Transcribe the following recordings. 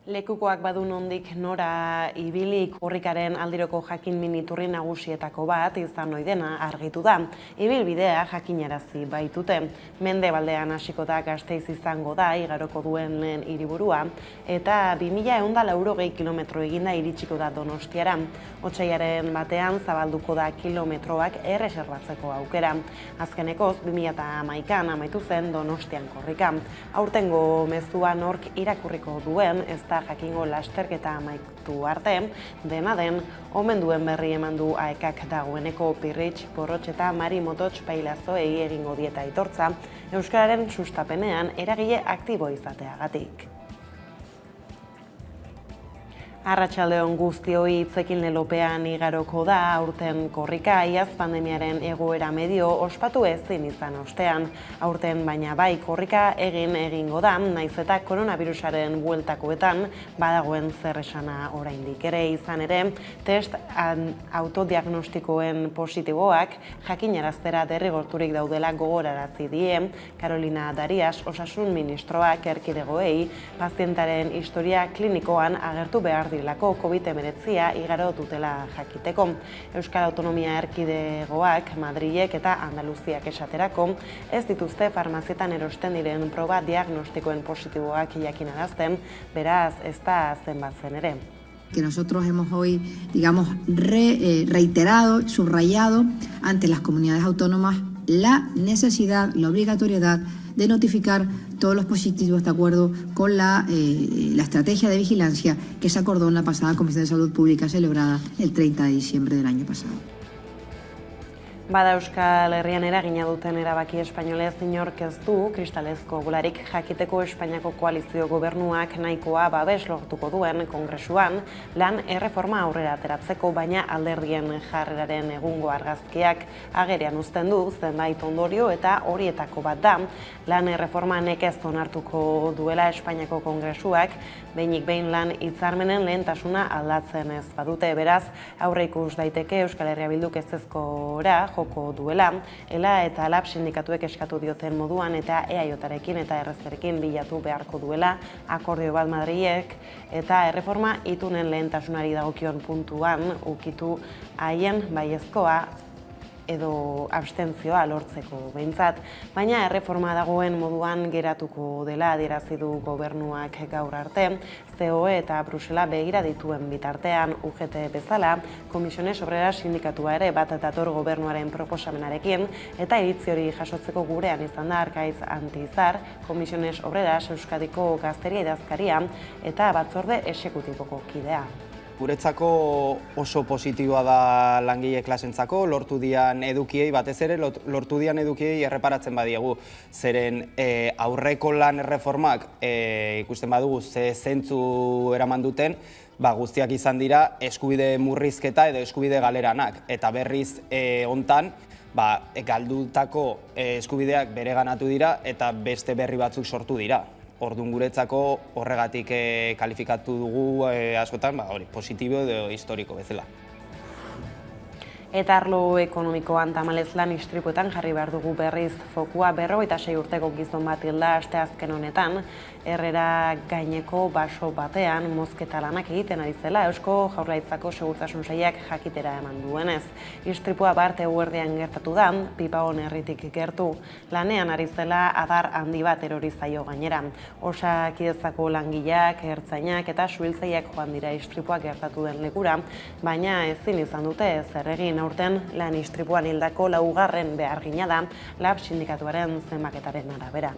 Lekukoak badu nondik nora ibili korrikaren aldiroko jakin miniturri nagusietako bat izan ohi dena argitu da. Ibilbidea jakinarazi baitute. Mendebaldean hasiko da Gasteiz izango da igaroko duen lehen hiriburua eta 2180 kilometro eginda iritsiko da Donostiara. Otsailaren batean zabalduko da kilometroak erreserbatzeko aukera. Azkenekoz 2011an amaitu zen Donostian korrika. Aurtengo mezua nork irakurriko duen ez da jakingo lasterketa amaitu arte, dena den, omen duen berri eman du AEKak dagoeneko Pirritx, Porrotx eta Mari Mototx pailazoei egingo dieta aitortza, euskararen sustapenean eragile aktibo izateagatik. Arratsaldeon guztioi, hitzekin lelopean igaroko da aurten korrika iaz pandemiaren egoera medio ospatu ezin izan ostean. Aurten baina bai korrika egingo da, naiz eta koronavirusaren bueltakoetan badagoen zer esana oraindik ere izan ere, test autodiagnostikoen positiboak jakinaraztera derrigorturik daudela gogorarazi die Carolina Darias osasun ministroak erkidegoei pazientaren historia klinikoan agertu behar direlako COVID-19 igaro dutela jakiteko. Euskal Autonomia Erkidegoak, Madrilek eta Andaluziak esaterako ez dituzte farmazietan erosten diren proba diagnostikoen positiboak jakinarazten, beraz ez da zenbat zen ere. Que nosotros hemos hoy, digamos, reiterado, subrayado ante las comunidades autónomas la necesidad, la obligatoriedad de notificar todos los positivos de acuerdo con la estrategia de vigilancia que se acordó en la pasada Comisión de Salud Pública celebrada el 30 de diciembre del año pasado. Bada Euskal Herrian eragina duten erabaki espainolez inork ez du kristalezko bolarik jakiteko Espainiako koalizio gobernuak nahikoa babes lortuko duen kongresuan lan erreforma aurrera ateratzeko, baina alderdien jarreraren egungo argazkiak agerian uzten du zenbait ondorio eta horietako bat da lan erreforma nekez onartuko duela Espainiako kongresuak behinik behin lan hitzarmenen lehentasuna aldatzen ez badute, beraz aurreikus daiteke Euskal Herria Bilduk ezezkora joko duela, ELA eta LAB sindikatuek eskatu dioten moduan eta EAJarekin eta errezterekin bilatu beharko duela akordio bat Madrilek eta erreforma itunen lehentasunari dagokion puntuan ukitu haien baiezkoa edo abstentzioa lortzeko behintzat, baina erreforma dagoen moduan geratuko dela adierazi du gobernuak gaur arte, COE eta Brusela begira dituen bitartean UGT bezala, Comisiones Obreras sindikatua ere bat dator gobernuaren proposamenarekin eta iritzi hori jasotzeko gurean izan da Arkaiz Antizar, Comisiones Obreras Euskadiko gazteria idazkaria eta batzorde exekutiboko kidea. Guretzako oso positiboa da langile klasentzako, lortu dian edukiei, batez ere lortu dian edukiei erreparatzen badiegu. Zeren aurreko lan erreformak ikusten badugu ze zentzu eraman duten, guztiak izan dira eskubide murrizketa edo eskubide galeranak. Eta berriz hontan, galdutako eskubideak bereganatu dira eta beste berri batzuk sortu dira. Orduan guretzako horregatik kalifikatu dugu askotan positibo edo historiko bezala. Eta arlo ekonomikoan tamalez lan istripuetan jarri behar dugu berriz fokua 56 urteko gizon bat hilda asteazken honetan, Herrera gaineko baso batean mozketa lanak egiten ari zela Eusko Jaurlaritzako Segurtasun Sailak jakitera eman duenez. Istripua bart eguerdian gertatu da, Pipaon herritik gertu, lanean ari zela adar handi bat erori zaio gainera. Osakidetzako langileak, ertzainak eta suhiltzaileak joan dira istripua gertatu den lekura, baina ezin izan dute zer egin. Aurten lan istripuan hildako 4. behargina da LAB sindikatuaren zenbaketaren arabera.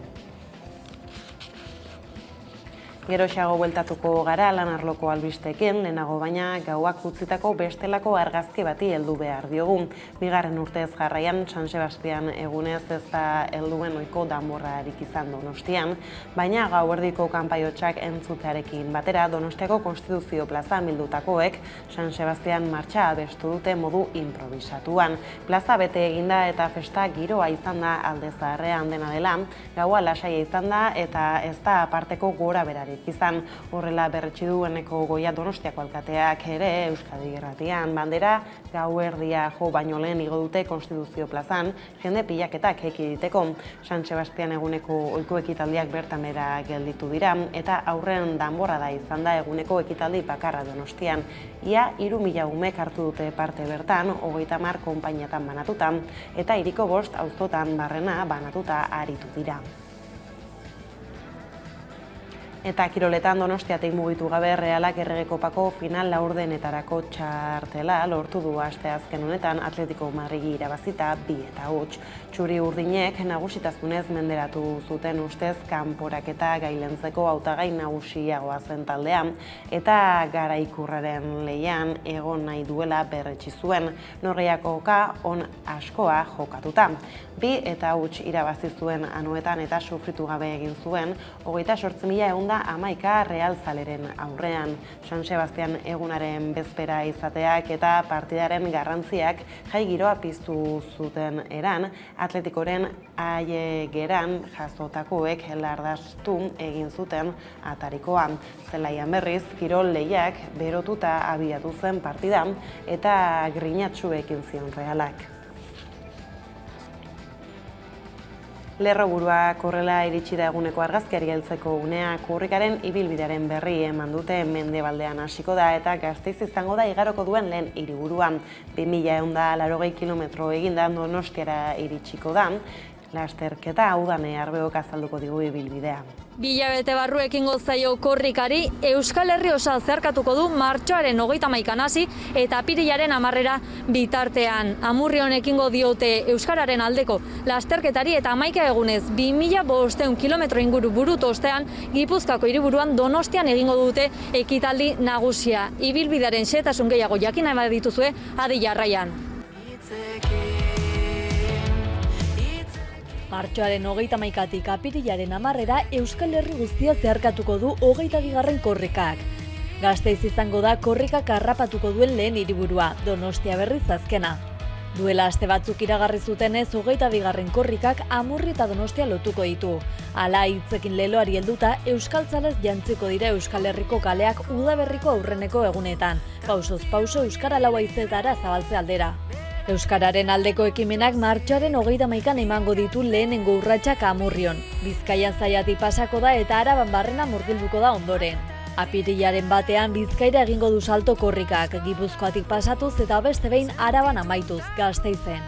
Geroxeago bueltatuko gara lan arloko albisteekin, lehenago baina gauak utzitako bestelako argazki bati heldu behar diogu. Bigarren urtez jarraian San Sebastian egunez ez da helduen ohiko danborrarik izan Donostian, baina gauerdiko kanpaiotsak entzutearekin batera Donostiako Konstituzio plaza bildutakoek San Sebastian martxa abestu dute modu improvisatuan. Plaza bete eginda eta festa giroa izan da alde zaharrean dena dela, gaua lasaia izan da eta ez da aparteko gora berari arazorik izan. Horrela berretsi du Eneko Goia Donostiako alkateak ere Euskadi Irratian. Bandera gauerdia jo baino lehen igo dute Konstituzio plazan, jende pilaketak ekiditeko. San Sebastian eguneko ohiko ekitaldiak bertan behera gelditu dira, eta aurren danborrada izan da eguneko ekitaldi bakarra Donostian. Ia 3.000 umek hartu dute parte bertan, 30 konpainietan banatuta, eta hiriko 5 auzotan barrena banatuta aritu dira. Eta kiroletan Donostiatik mugitu gabe Realak Errege Kopako final laurdenetarako txartela lortu du asteazken honetan Atletico Madridi irabazita 2-0. Txuri urdinek nagusitasunez menderatu zuten ustez kanporaketa gailentzeko hautagai nagusiagoa zen taldean, eta Garaikurraren lehian egon nahi duela berretsi zuen, Norgehiagoka on askoa jokatuta. 2-0 irabazi zuen anoetan eta sufritu gabe egin zuen 28.111 realzaleren aurrean. San Sebastian egunaren bezpera izateak eta partidaren garrantziak jai giroa piztu zuten eran, Atletikoren aiegeran jasotakoek lardaztu egin zuten atarikoa. Zelaian berriz, kirol lehiak berotuta abiatu zen partida eta grinatsu ekin zion Realak. Lerroburua korrela iritsi da eguneko argazkiari heltzeko unea. Korrikaren ibilbidearen berri eman dute mendebaldean hasiko da eta Gasteiz izango da igaroko duen lehen hiriburuan. 2180 kilometro eginda Donostiara iritsiko da. Lasterketa Udane Arbeok azalduko digu ibilbidea. 2 hilabete barru ekingo zaio korrikari, Euskal Herri osa zeharkatuko du martxoaren 31 hasi eta apirilaren 10 bitartean. Amurrion ekingo diote euskararen aldeko lasterketari eta 11 egunez 2500 kilometro inguru burutu ostean Gipuzkoako hiriburuan Donostian egingo dute ekitaldi nagusia. Ibilbidearen xehetasun gehiago jakin nahi badituzue, adi jarraian. Martxoaren 31tik apirilaren 10 Euskal Herri guztia zeharkatuko du 22. korrikak. Gasteiz izango da korrikak harrapatuko duen lehen hiriburua, Donostia berriz azkena. Duela aste batzuk iragarri zutenez 22. korrikak Amurri eta Donostia lotuko ditu. Hala hitzekin leloari helduta euskaltzalez jantziko dira Euskal Herriko kaleak udaberriko aurreneko egunetan, pausoz pauso euskara lau haizetara zabaltze aldera. Euskararen aldeko ekimenak martxoaren 31an emango ditu lehenengo urratsak Amurrion. Bizkaian Zaiatik pasako da eta Araban barrena murgilduko da ondoren. Apirilaren batean Bizkaira egingo du salto korrikak, Gipuzkoatik pasatuz eta beste behin Araban amaituz, Gasteizen.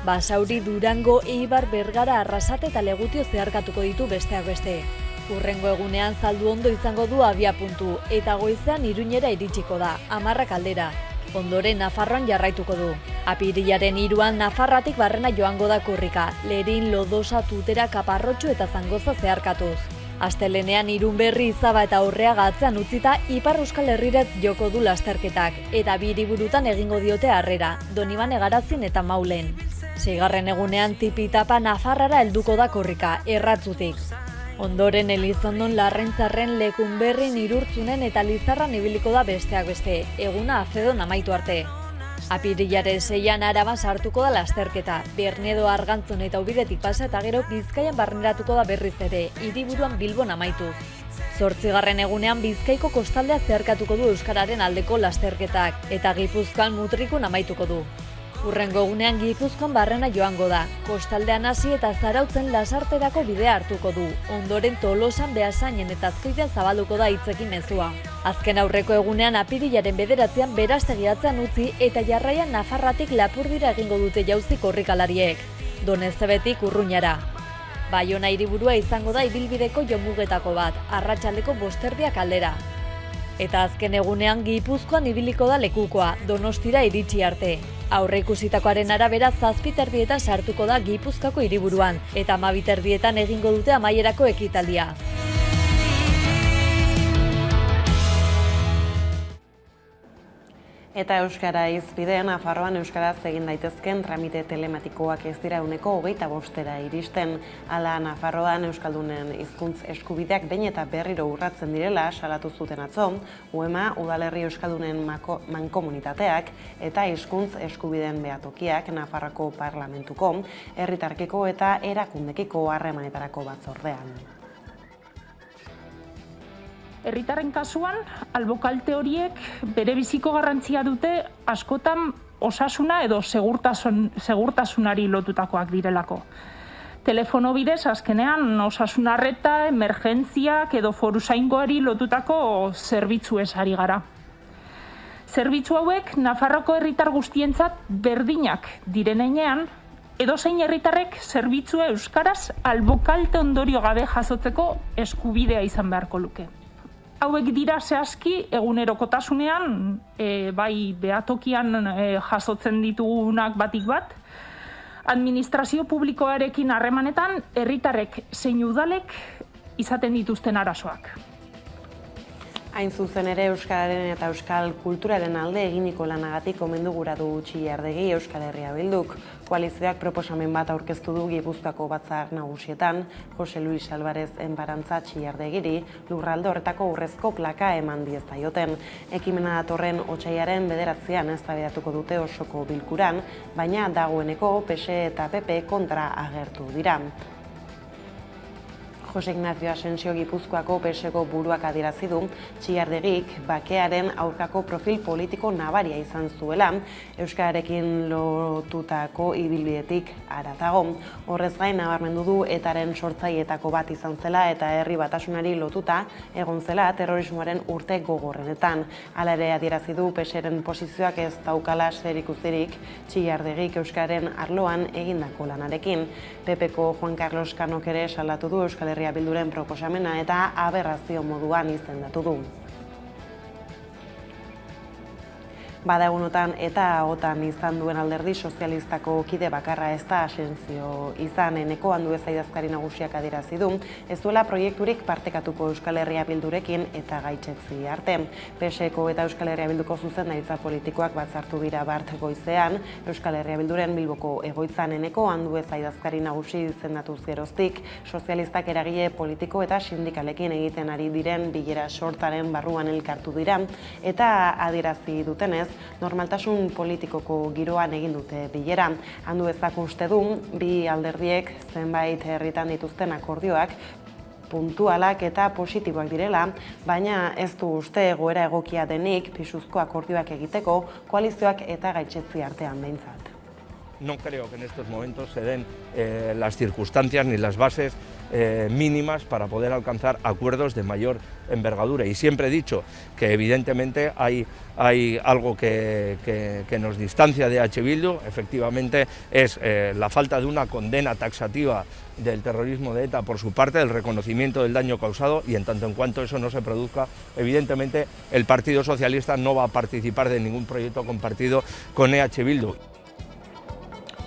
Basauri, Durango, Eibar, Bergara, Arrasate eta Legutio zeharkatuko ditu besteak beste. Hurrengo egunean zaldu ondo izango du abiapuntu eta goizean Iruñera iritsiko da, 10 aldera. Ondoren Nafarroan jarraituko du. Apirilaren 3an Nafarroatik barrena joango da korrika, Lerin, Lodosa, Tutera, Kaparrotxu eta Zangoza zeharkatuz. Astelenean Irun Berri, Izaba eta Urreaga atzean utzita Ipar Euskal Herriret joko du lasterketak eta 2 hiriburutan egingo diote harrera, Donibane Garazin eta Maulen. 6. egunean tipi-tapa Nafarrara helduko da korrika, Erratzutik. Ondoren Elizondon, Larrentzarren, Lekunberrin, Irurtzunen eta Lizarran ibiliko da besteak beste, eguna Afedon amaitu arte. Apirilaren 6an Araban sartuko da lasterketa, Bernedo, Argantzon eta Ubidetik pasa eta gero Bizkaian barneratuko da berriz ere, hiriburuan Bilbon amaituz. 8. egunean Bizkaiko kostaldea zeharkatuko du euskararen aldeko lasterketak eta Gipuzkoan Mutrikun amaituko du. Hurrengo egunean Gipuzkoan barrena joango da, kostaldean hasi eta Zarautzen Lasarterako bidea hartuko du, ondoren Tolosan, Beasainen eta Azkoitian zabalduko da hitzekin mezua. Azken aurreko egunean apirilaren 9an Berastegi atzean utzi eta jarraian Nafarratik Lapurdira egingo dute jauzi korrikalariek, Donezebetik Urruñara. Baiona hiriburua izango da ibilbideko jomugetako bat, arratsaldeko 5:30 aldera. Eta azken egunean Gipuzkoan ibiliko da lekukoa, Donostira iritsi arte. Aurreikusitakoaren arabera 7:30 sartuko da Gipuzkoako hiriburuan eta 12:30 egingo dute amaierako ekitaldia. Eta Euskara izbideen Nafarroan euskaraz egin daitezken tramite telematikoak ez dira 25%ra iristen. Hala Nafarroan euskaldunen hizkuntz eskubideak behin eta berriro urratzen direla salatu zuten atzo, UEMA udalerri euskaldunen mankomunitateak eta hizkuntz eskubideen behatokiak Nafarroako Parlamentuko, herritarkeko eta erakundekiko harremanetarako batzordean. Herritarren kasuan, albokalte horiek bere biziko garrantzia dute askotan osasuna edo segurtasunari lotutakoak direlako. Telefono bidez, azkenean, osasun arreta, emergentziak edo foruzaingoari lotutako zerbitzuez ari gara. Zerbitzu hauek Nafarroko herritar guztientzat berdinak direnean, edozein herritarrek zerbitzua euskaraz albokalte ondorio gabe jasotzeko eskubidea izan beharko luke. Hauek dira zehazki egunerokotasunean, bai behatokian jasotzen ditugunak batik bat, administrazio publikoarekin harremanetan herritarrek zein udalek izaten dituzten arazoak. Hain zuzen ere euskararen eta euskal kulturaren alde eginiko lanagatik omendu gura du Txillardegi Euskal Herria Bilduk. Koalizioak proposamen bat aurkeztu du Gipuzkoako batzar nagusietan, Jose Luis Alvarez enbarantza Txillardegiri lurralde horretako urrezko plaka eman dieztaioten. Ekimena datorren otsailaren 9an eztabaidatuko dute osoko bilkuran, baina dagoeneko PSE eta PP kontra agertu dira. Jose Ignacio Asensio Gipuzkoako PSeko buruak adierazi du Txillardegik bakearen aurkako profil politiko nabaria izan zuela, euskararekin lotutako ibilbidetik haratago. Horrez gain nabarmendu du etaren sortzaileetako bat izan zela eta herri batasunari lotuta egon zela terrorismoaren urte gogorrenetan. Hala ere adierazi du PSeren posizioak ez daukala zerikusirik Txillardegik euskararen arloan egindako lanarekin. PPko Juan Carlos Canok ere salatu du Euskal Herria Bilduren proposamena eta aberrazio moduan izendatu du. Bada egunotan eta otan izan duen alderdi sozialistako kide bakarra ez da Asensio izan, Eneko Andueza idazkari nagusiak adierazi du, ez duela proiekturik partekatuko Euskal Herria Bildurekin eta gaitzetsi arte. PSeko eta Euskal Herria Bilduko zuzendaritza politikoak batzartu dira bart goizean, Euskal Herria Bilduren Bilboko egoitzan Eneko Andueza idazkari nagusi izendatuz geroztik, sozialistak eragile politiko eta sindikalekin egiten ari diren bilera sortaren barruan elkartu dira, eta adierazi dutenez, normaltasun politikoko giroan egin dute bilera. Anduezak uste du, bi alderdiek zenbait herritan dituzten akordioak puntualak eta positiboak direla, baina ez du uste egoera egokia denik pisuzko akordioak egiteko koalizioak eta gaitzetsi artean behintzat. No creo que en estos momentos se den las circunstancias ni las bases mínimas para poder alcanzar acuerdos de mayor envergadura. Y siempre he dicho que evidentemente hay algo que nos distancia de H. Bildu, efectivamente es la falta de una condena taxativa del terrorismo de ETA por su parte, del reconocimiento del daño causado, y en tanto en cuanto eso no se produzca, evidentemente el Partido Socialista no va a participar de ningún proyecto compartido con EH Bildu.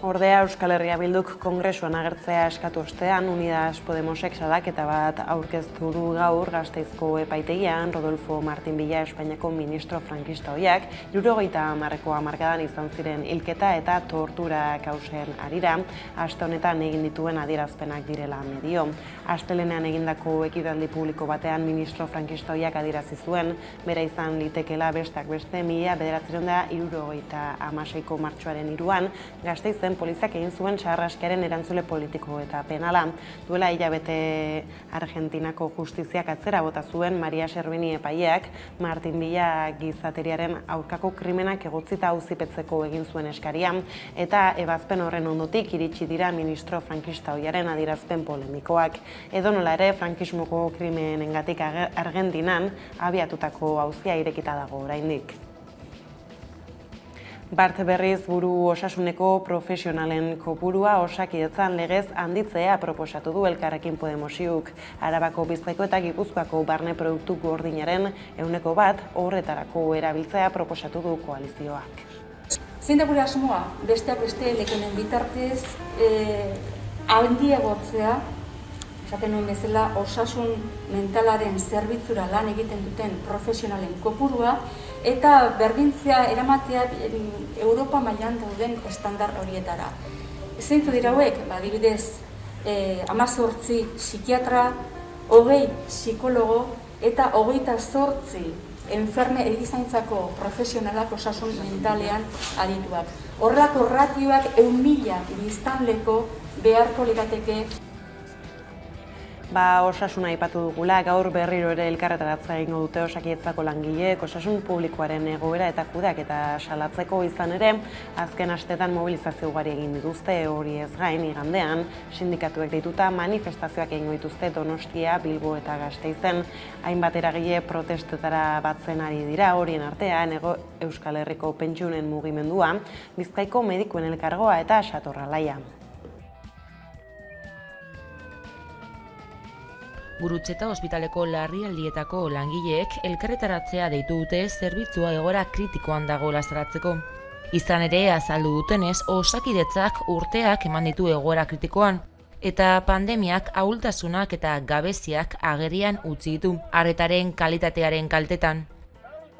Ordea, Euskal Herria Bilduk kongresuan agertzea eskatu ostean, Unidas Podemosek salaketa bat aurkeztu du gaur Gasteizko epaitegian Rodolfo Martin Villa Espainiako ministro frankista ohiak 70ko hamarkadan izan ziren hilketa eta tortura kausen harira, aste honetan egin dituen adierazpenak direla medio. Astelenean egindako ekitaldi publiko batean ministro frankista ohiak adierazi zuen, bera izan litekeela besteak beste 1976ko martxoaren 3an Gasteizen poliziak egin zuen sarraskiaren erantzule politiko eta penala. Duela hilabete Argentinako justiziak atzera bota zuen Maria Servini epaileak Martin Villa gizateriaren aurkako krimenak egotzita auzipetzeko egin zuen eskaria, eta ebazpen horren ondotik iritsi dira ministro frankista ohiaren adierazpen polemikoak. Edonola ere, frankismoko krimenengatik Argentinan abiatutako auzia irekita dago oraindik. Bart berriz buru osasuneko profesionalen kopurua Osakidetzan legez handitzea proposatu du Elkarrekin Podemosiuk. Arabako, Bizkaiko eta Gipuzkoako barne produktu gordinaren 1% horretarako erabiltzea proposatu du koalizioak. Zein da gure asmoa, besteak beste lekenen bitartez handiegotzea, esaten nuen bezala osasun mentalaren zerbitzura lan egiten duten profesionalen kopurua, eta berdintzea eramatea Europa mailan dauden estandar horietara. Zeintzuk dira hauek? Adibidez, 18 psikiatra, 20 psikologo eta 28 enferme erizaintzako profesionalak osasun mentalean adituak. Horrelako ratioak 1.000 biztanleko beharko lirateke. Osasuna aipatu dugula, gaur berriro ere elkarretaratzea egingo dute Osakidetzako langileek osasun publikoaren egoera eta kudeaketa salatzeko, izan ere, azken astetan mobilizazio ugari egin dituzte, hori ez gain, igandean, sindikatuek deituta manifestazioak egingo dituzte Donostia, Bilbo eta Gasteizen, hainbat eragile protestetara batzen ari dira, horien artean Euskal Herriko Pentsioen mugimendua, Bizkaiko medikuen elkargoa eta Sator Alaia. Gurutxeta ospitaleko larrialdietako langileek elkarretaratzea deitu dute zerbitzua egoera kritikoan dagoela salatzeko. Izan ere, azaldu dutenez, Osakidetzak urteak eman ditu egoera kritikoan, eta pandemiak ahultasunak eta gabeziak agerian utzi ditu, arretaren kalitatearen kaltetan.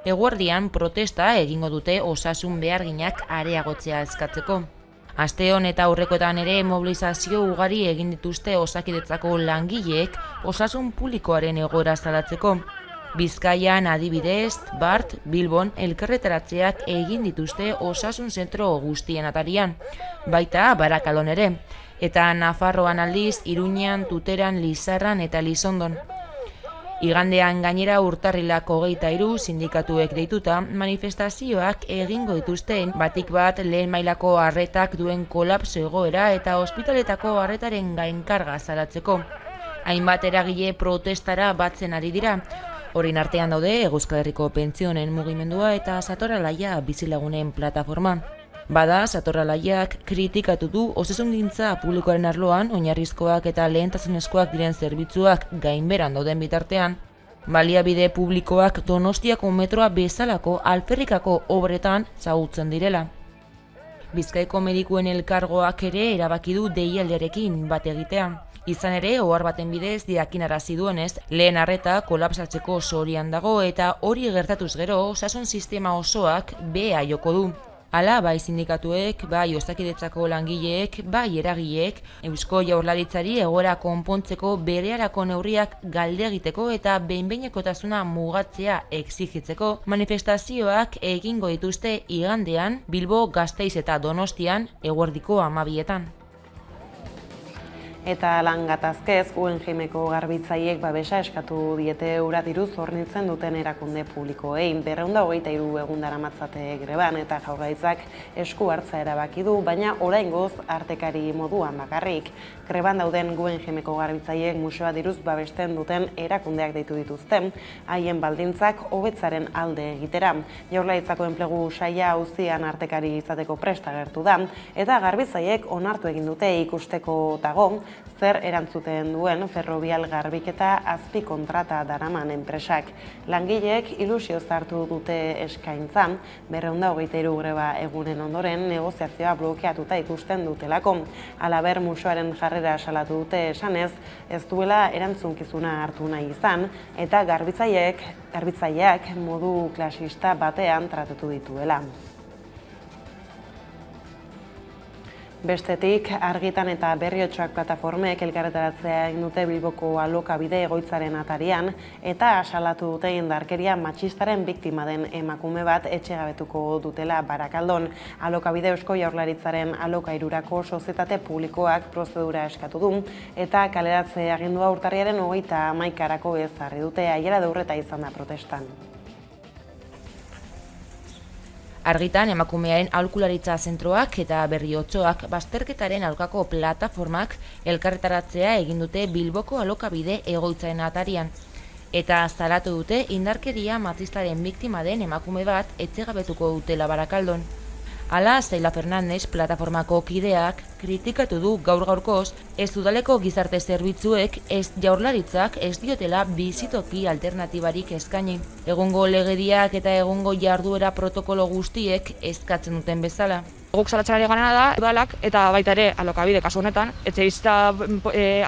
Eguerdian protesta egingo dute osasun beharginak areagotzea eskatzeko. Aste hon eta aurrekoetan ere mobilizazio ugari egin dituzte Osakidetzako langileek osasun publikoaren egoera salatzeko. Bizkaian adibidez, Bart, Bilbon elkarretaratzeak egin dituzte osasun zentro guztien atarian, baita Barakaldon ere, eta Nafarroan aldiz, Iruñan, Tuteran, Lizarran eta Lizondon. Igandean gainera urtarrilak 23 sindikatuek deituta manifestazioak egingo dituzten batik bat lehen mailako arretak duen kolapso egoera eta ospitaletako arretaren gainkarga salatzeko. Hainbat eragile protestara batzen ari dira. Horien artean daude Euskal Herriko Pentsioen mugimendua eta Sator Alaia bizilagunen plataforma. Bada, Sator Alaiak kritikatu du osasungintza publikoaren arloan oinarrizkoak eta lehentasunezkoak diren zerbitzuak gainberan dauden bitartean, baliabide publikoak Donostiako metroa bezalako alferrikako obretan xahutzen direla. Bizkaiko medikuen elkargoak ere erabaki du deialdiarekin bat egitea. Izan ere, ohar baten bidez jakinarazi duenez, lehen arreta kolapsatzeko zorian dago eta hori gertatuz gero osasun sistema osoak behea joko du. Hala, bai sindikatuek, bai Osakidetzako langileek, bai eragileek, Eusko Jaurlaritzari egoera konpontzeko berehalako neurriak galde egiteko eta behin-behinekotasuna mugatzea exigitzeko manifestazioak egingo dituzte igandean, Bilbo, Gasteiz eta Donostian eguerdiko 12etan. Eta lan gatazkez, UNGMko garbitzaiek babesa eskatu diete Uradiruz hornitzen duten erakunde publikoei. 223 egun daramatzate greban eta Jaurlaritzak esku hartza erabaki du, baina oraingoz artekari moduan bakarrik. Greban dauden UNGMko garbitzaiek museoa diruz babesten duten erakundeak deitu dituzten, haien baldintzak hobetzaren alde egitera. Jaurlaritzako enplegu saila auzian artekari izateko prest agertu da, eta garbitzaiek onartu egin dute ikusteko dago, zer erantzuten duen ferrobial garbiketa azpi kontrata daraman enpresak. Langileek ilusioz hartu dute eskaintza, 223 greba egunen ondoren negoziazioa blokeatuta ikusten dutelako. Halaber museoaren jarrera salatu dute esanez, ez duela erantzunkizuna hartu nahi izan, eta garbitzaileak modu klasista batean tratatu dituela. Bestetik, Argitan eta Berriotxoak plataformek elkarretaratzea egin dute Bilboko Alokabide egoitzaren atarian eta salatu dute indarkeria matxistaren biktima den emakume bat etxegabetuko dutela Barakaldon. Alokabide Eusko Jaurlaritzaren alokairurako sozietate publikoak prozedura eskatu du eta kaleratze agindua urtarriaren 31 ezarri dute, aiera deurreta izan da protestan. Argitan emakumearen aholkularitza zentroak eta Berriotxoak bazterketaren aurkako plataformak elkarretaratzea egin dute Bilboko Alokabide egoitzaren atarian. Eta salatu dute indarkeria matxistaren biktima den emakume bat etxegabetuko dutela Barakaldon. Hala, Zaila Fernandez plataformako kideak kritikatu du gaur-gaurkoz ez udaleko gizarte zerbitzuek ez Jaurlaritzak ez diotela bizitoki alternatibarik eskaini. Egungo legediak eta egungo jarduera protokolo guztiek eskatzen duten bezala. Guk salatzen ari garena da, udalak eta baita ere Alokabide kasu honetan, etxebizitza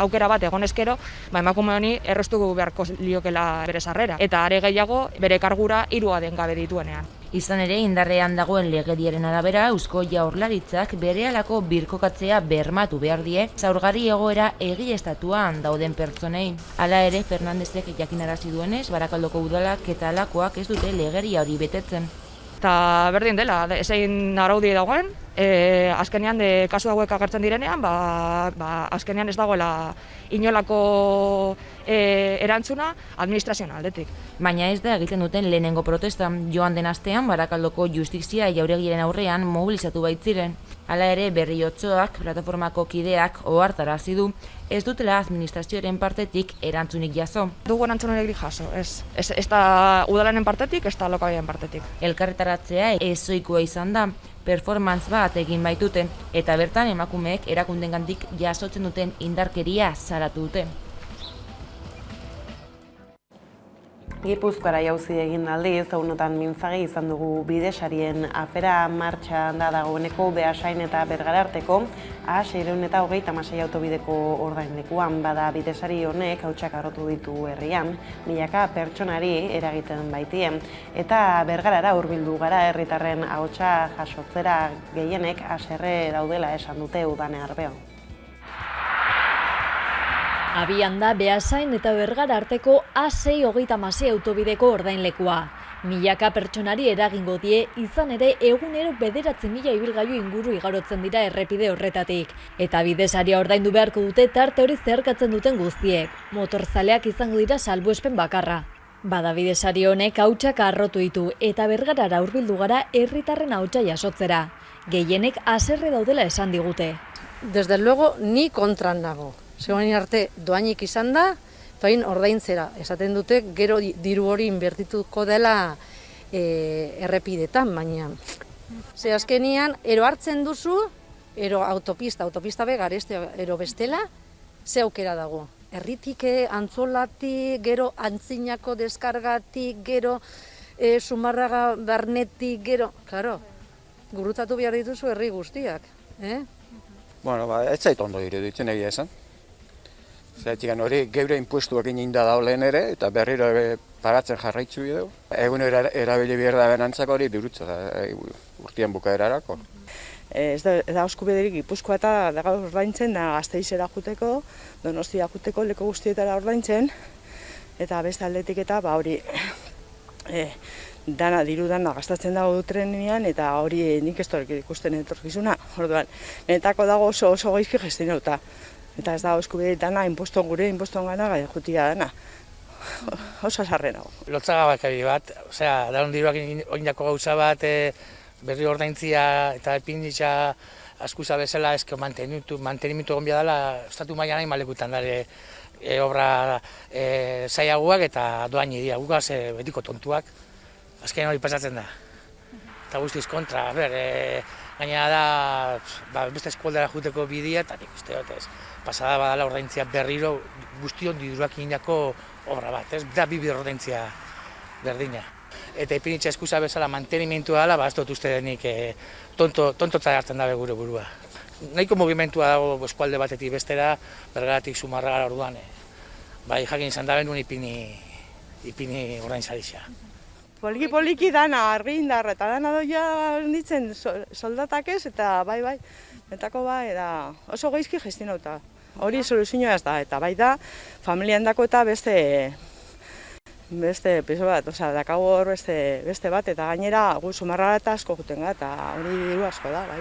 aukera bat egon eskero, emakume honi errestu beharko liokela bere sarrera. Eta are gehiago bere kargura 3 aden gabe dituenean. Izan ere, indarrean dagoen legediaren arabera, Eusko Jaurlaritzak berehalako birkokatzea bermatu behar die, zaurgarri egoera egiaztatuan dauden pertsonei. Hala ere, Fernandezek jakinarazi duenez, Barakaldoko udalak eta alakoak ez dute legeria hori betetzen. Eta berdin dela, ezein araudi dagoen, azkenean kasu hauek agertzen direnean, azkenean ez dagoela inolako erantzuna administrazioan aldetik. Baina ez da egiten duten lehenengo protesta. Joan den astean Barakaldoko Justizia jauregiaren aurrean mobilizatu baitziren. Hala ere Berriotxoak, plataformako kideak ohartarazi du, ez dutela administrazioaren partetik erantzunik jaso. Dugu erantzunik jaso, ez da udalaren partetik, ez da lokabideen partetik. Elkarretaratzea ezoikoa izan da, performance bat egin baitute, eta bertan emakumeek erakundengandik jasotzen duten indarkeria salatu dute. Gipuzkoara jauzi egin aldiz, egunotan mintzagi izan dugu bidesarien afera martxan da dagoeneko Beasain eta Bergara arteko A626 autobideko ordainlekuan. Bada bidesari honek hautsak harrotu ditu herrian, milaka pertsonari eragiten baitie. Eta Bergarara hurbildu gara herritarren ahotsa jasotzera gehienek haserre daudela esan dute udane arbeo. Abian da Beasain eta Bergara arteko A626 autobideko ordainlekua. Milaka pertsonari eragingo die, izan ere egunero 9.000 ibilgailu inguru igarotzen dira errepide horretatik. Eta bidesaria ordaindu beharko dute tarte hori zeharkatzen duten guztiek. Motorzaleak izango dira salbuespen bakarra. Bada bidesari honek hautsak harrotu ditu eta Bergarara hurbildu gara herritarren ahotsa jasotzera. Gehienek haserre daudela esan digute. Desde luego ni kontran nago. Zegoen arte doainik izan da, doain ordaintzera. Esaten dute gero diru hori inbertituko dela errepidetan, baina. Ze azkenian, ero hartzen duzu, ero autopista be gareste, ero bestela, ze aukera dago. Herritik, Antzolatik, gero Antzinako deskargatik, gero Zumarraga barnetik, gero, klaro, gurutzatu behar dituzu herri guztiak. Bueno, ez zait ondo iruditzen egia esan. Zergatik hori geure inpuestuak egin da lehen ere, eta berriro paratzen jarraitzu dugu. Egun erabili behar da berantzako hori dirutza urtean bukaerarako. Ez da eskubiderik Gipuzkoa eta dago ordaintzen, Gasteizera joteko, Donostia joteko, leku guztietara ordaintzen, eta beste aldetik eta hori diru dana gastatzen dago trenean, eta hori nik ez dut ikusten etorkizuna. Orduan, benetako dago oso gaizki gestionatuta. Eta ez dago eskubiderik dana, gure inposton gana jutia dana. Oso sarre nago. Lotzagabakari bat, daun diruak oindako gauza bat, berri ordaintzia eta epinditza askuza bezala esko mantenimentu egon dela, estatu mailan nahi malekutan dara obra zailagoak eta doain dira, gugaz betiko tontuak, azken hori pasatzen da. Eta guztiz kontra, gainera da beste eskualdera juteko bidea, eta nik uste dut ez. Pasada badala ordaintzia berriro guztion diruak egindako obra bat, ez da bibir ordaintzia berdina. Eta ipinitza eskusa bezala mantenimentua dela, ez dut uste denik tontotza hartzen dabe gure burua. Nahiko mugimentua dago eskualde batetik bestera, Bergaratik Zumarragara orduan. Bai, jakin izan da benun ipini ordaintzarixea. Poliki dana, argi indarra, eta dana doia ditzen soldatak ez, eta bai, betako da oso gaizki gestionauta. Hori soluzioa ez da, eta bai da, familian dako eta beste piso bat, dakago hor beste bat, eta gainera gu Zumarragara eta asko juten gara, eta hori diru asko da, bai.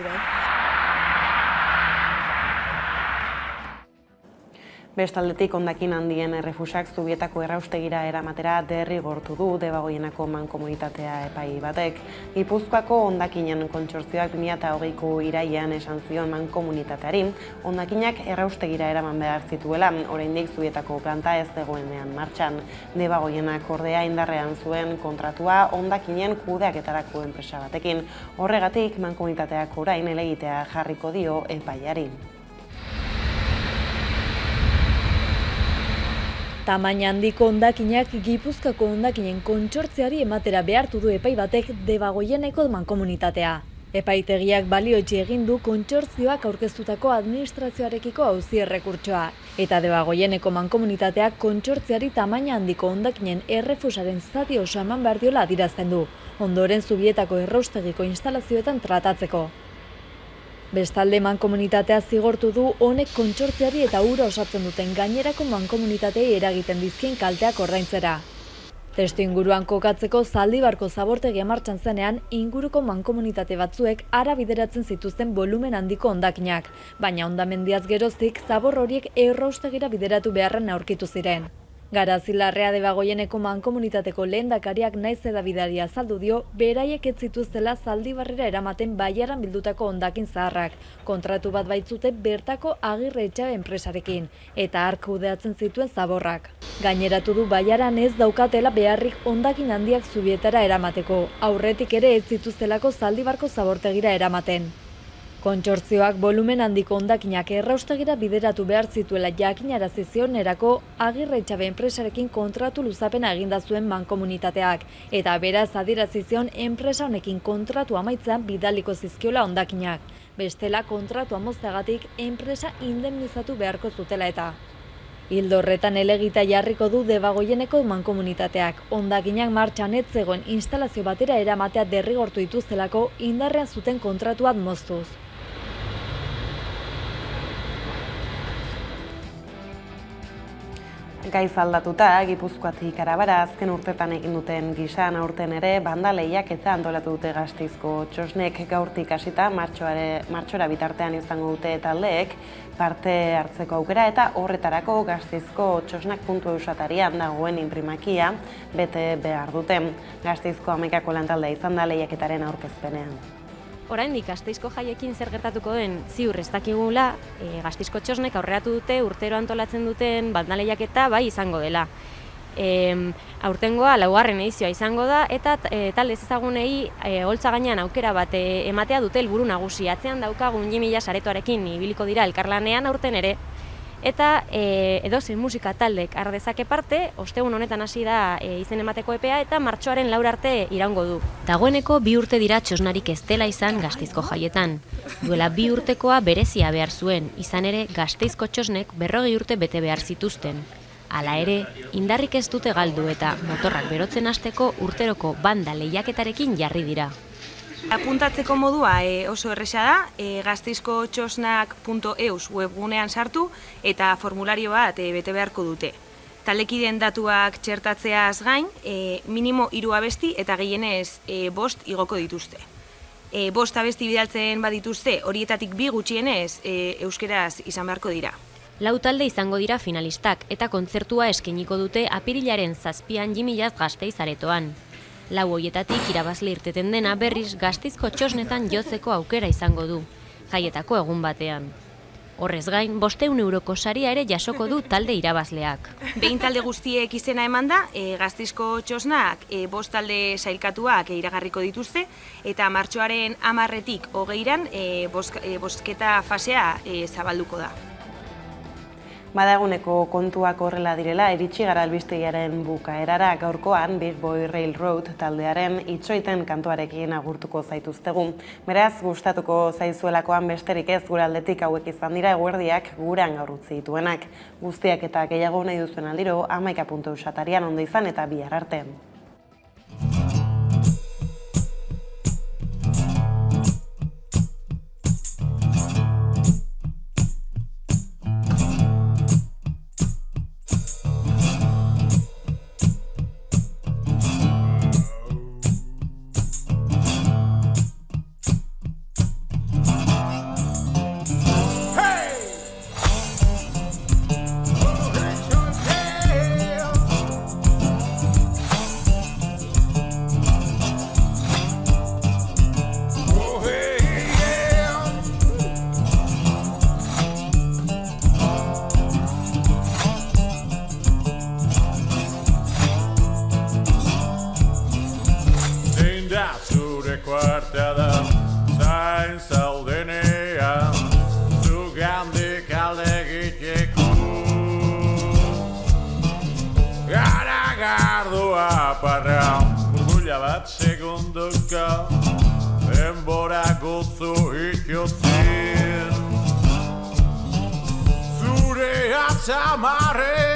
Bestaldetik hondakin handien errefusak Zubietako erraustegira eramatera derrigortu du Debagoienako mankomunitatea epai batek. Gipuzkoako hondakinen kontsortzioak 2020ko irailean esan zion mankomunitateari hondakinak erraustegira eraman behar zituela, oraindik Zubietako planta ez dagoenean martxan. Debagoienak ordea indarrean zuen kontratua hondakinen kudeaketarako enpresa batekin. Horregatik mankomunitateak orain helegitea jarriko dio epaiari. Tamaina handiko hondakinak Gipuzkoako hondakinen kontsortziari ematera behartu du epai batek Debagoieneko mankomunitatea. Epaitegiak balioetsi egin du kontsortzioak aurkeztutako administrazioarekiko auzi errekurtsoa, eta Debagoieneko mankomunitateak kontsortziari tamaina handiko hondakinen errefusaren zati oso eman behar diola adierazten du, ondoren Zubietako erraustegiko instalazioetan tratatzeko. Bestalde mankomunitatea zigortu du honek kontsortziari eta ura osatzen duten gainerako mankomunitatei eragiten dizkien kalteak ordaintzera. Testu inguruan kokatzeko Zaldibarko zabortegia martxan zenean, inguruko mankomunitate batzuek ara bideratzen zituzten volumen handiko hondakinak, baina hondamendiaz geroztik zabor horiek erraustegira bideratu beharren aurkitu ziren. Garazi-Larrea Debagoieneko mankomunitateko lehendakariak naiz edabidari azaldu dio, beraiek ez zituztela Zaldibarrera eramaten Baiaran bildutako hondakin zaharrak, kontratu bat baitzute bertako Agirre Etxabe enpresarekin, eta hark kudeatzen zituen zaborrak. Gaineratu du Baiaran ez daukatela beharrik hondakin handiak Zubietara eramateko, aurretik ere ez zituztelako Zaldibarko zabortegira eramaten. Kontsortzioak volumen handiko hondakinak erraustegira bideratu behar zituela jakinarazi zionerako Agirre Etxabe enpresarekin kontratu luzapena eginda zuen mankomunitateak, eta beraz adierazi zion enpresa honekin kontratu amaitzean bidaliko zizkiola hondakinak. Bestela kontratu mozteagatik enpresa indemnizatu beharko zutela eta. Ildo horretan elegita jarriko du Debagoieneko mankomunitateak, hondakinak martxan ez zegoen instalazio batera eramatea derrigortu dituztelako indarrean zuten kontratuat moztuz. Gaiz aldatuta, Gipuzkoatik Arabara azken urtetan egin duten gisan aurten ere banda lehiaketa antolatu dute Gasteizko txosnek gaurtik hasita martxora bitartean izango dute taldeek parte hartzeko aukera eta horretarako Gasteizko txosnak.eus atarian dagoen inprimakia bete behar dute. Gasteizko 11 lantaldea izan da lehiaketaren aurkezpenean. Oraindik Gasteizko jaiekin zer gertatuko den ziur ez dakigula, Gasteizko txosnek aurreratu dute urtero antolatzen duten banda lehiaketa bai izango dela. Aurtengoa 4. edizioa izango da eta talde ezagunei holtza gainean aukera bat ematea dute helburu nagusi. Atzean daukagun 10.000 saretoarekin ibiliko dira elkarlanean aurten ere. Eta edozein musika taldek har dezake parte, ostegun honetan hasi da izen emateko epea eta martxoaren 4 arte iraungo du. Dagoeneko 2 urte dira txosnarik ez dela izan Gasteizko jaietan. Duela 2 urtekoa berezia behar zuen, izan ere Gasteizko txosnek 40 urte bete behar zituzten. Hala ere, indarrik ez dute galdu eta motorrak berotzen hasteko urteroko banda lehiaketarekin jarri dira. Apuntatzeko modua oso erresa da, gasteizkotxosnak.eus webgunean sartu eta formulario bat bete beharko dute. Taldekideen datuak txertatzeaz gain, minimo 3 abesti eta gehienez 5 igoko dituzte. 5 abesti bidaltzen badituzte, horietatik 2 gutxienez euskeraz izan beharko dira. 4 talde izango dira finalistak eta kontzertua eskainiko dute apirilaren 7an Jimilaz Gasteiz aretoan. 4 horietatik irabazle irteten dena berriz Gasteizko txosnetan jotzeko aukera izango du, jaietako egun batean. Horrez gain, 500 euroko saria ere jasoko du talde irabazleak. Behin talde guztiek izena eman da, Gasteizko txosnak 5 talde sailkatuak iragarriko dituzte, eta martxoaren 10-etik 20-an bozketa fasea zabalduko da. Badaguneko kontuak horrela direla, iritsi gara albistegiaren bukaerara gaurkoan Big Boy Railroad taldearen itxoiten kantuarekin agurtuko zaituztegu. Beraz, gustatuko zaizuelakoan besterik ez gure aldetik hauek izan dira eguerdiak gurean gaur utzi dituenak. Guztiak eta gehiago nahi duzuen aldiro 11.eus atarian ondo izan eta bihar arte. Segundoka denbora gozo ikotzin zure atzamarren